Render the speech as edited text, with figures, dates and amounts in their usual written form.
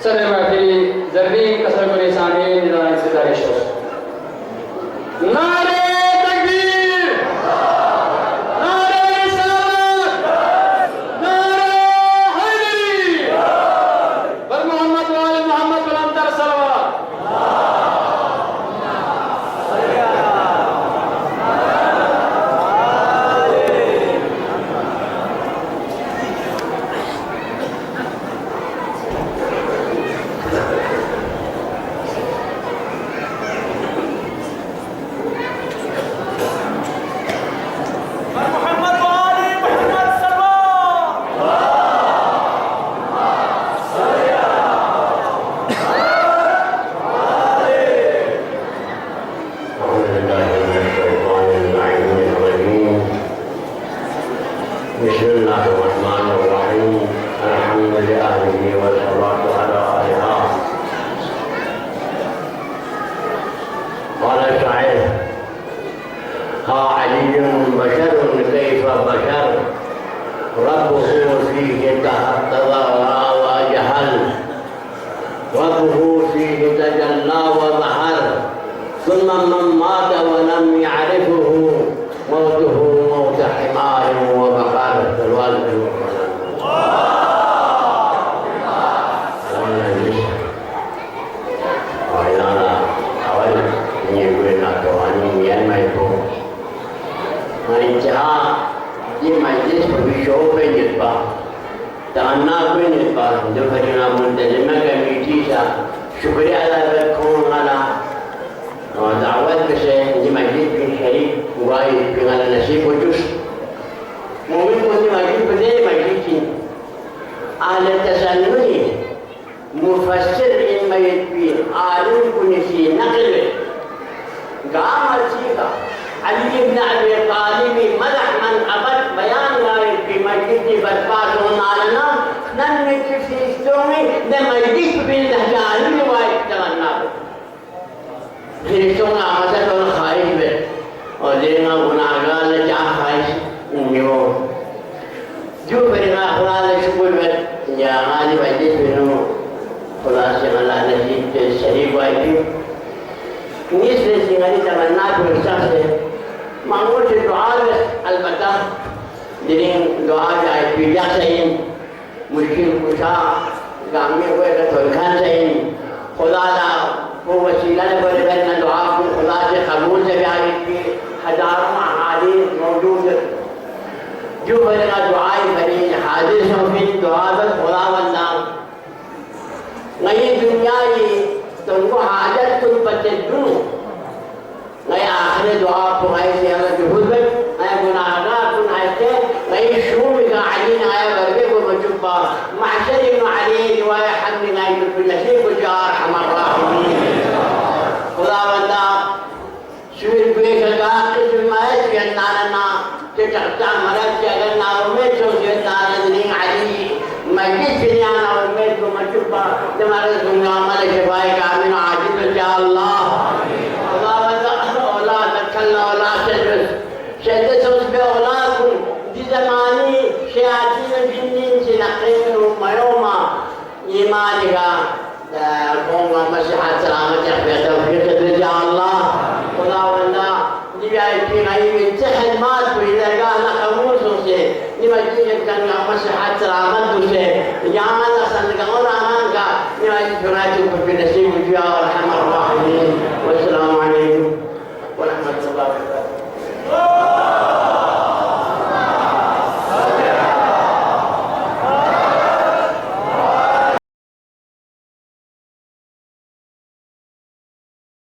سلم في زربين كسر كل سامين إلى إنسان الشوش. نار تكبير، نار رسالة، نار حيدري، بر محمد وآل محمد بالأمطار صلوات. بسم الله الرحمن الرحيم الحمد لله والصلاة على آله. قال شاعر: ها علي بشر كيف بشر ربه فيه تحطذ وجهل ربه فيه تجلى وظهر ثم من مات ولم يعرفه موته موت حمار وبقر. الوالد शुक्रिया अदा रखूँ वाला दावत से मस्जिद की शरीक हुआ वाला नसीब को चुस मोमिन को मस्जिद बदे मस्जिद की आले तसन्नुई मुफस्सिर इन मस्जिद की आलिम को नसी नकल गाम अर्सीका अली इब्न अबी तालिब मदह मन अबद बयान गाए की मस्जिद की बर्बाद होना ना नन में किसी इस्लामी ने मस्जिद बिन लहजानी रिवायत तमन्ना फिरिश्तों का आमदन और ख्वाहिश में और देना गुनाहगार ने क्या ख्वाहिश उन्हें जो फिरना खुदा ने शुक्र में या हमारी मस्जिद फिरों खुदा से अल्लाह नसीब के शरीफ आई थी इसलिए सिंगारी तमन्ना पुरस्ता से मांगो से दुआ अलबत्ता जिन्हें दुआ जाए पीड़ा सही मुश्किल कुशा गाँव में कोई थोड़खान सही खुदा ना वो वसीला ने बड़े बहन दुआ को खुदा से कबूल से प्यारी की हजारों अहादीस मौजूद जो बनेगा दुआई बनी हाजिर शौकी दुआ बस खुदा बंदा नई दुनिया ये तुमको हाजत तुम बच्चे दूँ नए आखिरी दुआ को नए से अगर जुहूद में नए गुनाहगार तुम ऐसे नई शूम का अली नया बरके को मचुब्बा माशर इब्न अली रिवाया हक नई बिल्कुल नसीब को जार हमारा खुदा बंदा शुरू हुए का किस्म में के नाना के चक्का मरद के अगर ना उम्मीद जो के नाना दिन अली मस्जिद दुनिया ना उम्मीद को मचुब्बा तुम्हारे दुनिया में शफाए कामिल आजिज या अल्लाह खुदा बंदा औलाद अल्लाह औलाद से शहदत उसमें औलाद को ज़मानी शयातीन जिन्नीन से नक़ीन मयोमा ईमान का कौम मसीहा सलामत अफ़ियत तौफ़ीक़ दे या अल्लाह खुदा बंदा दिवाई की गई में जहन्मात को इधरगाह ना कबूल से निमज्जिद करना मसीहा सलामत से यहाँ ना संगमों ना का निमज्जिद चुनाच को भी नसीब दिया और रहमत राहीमीन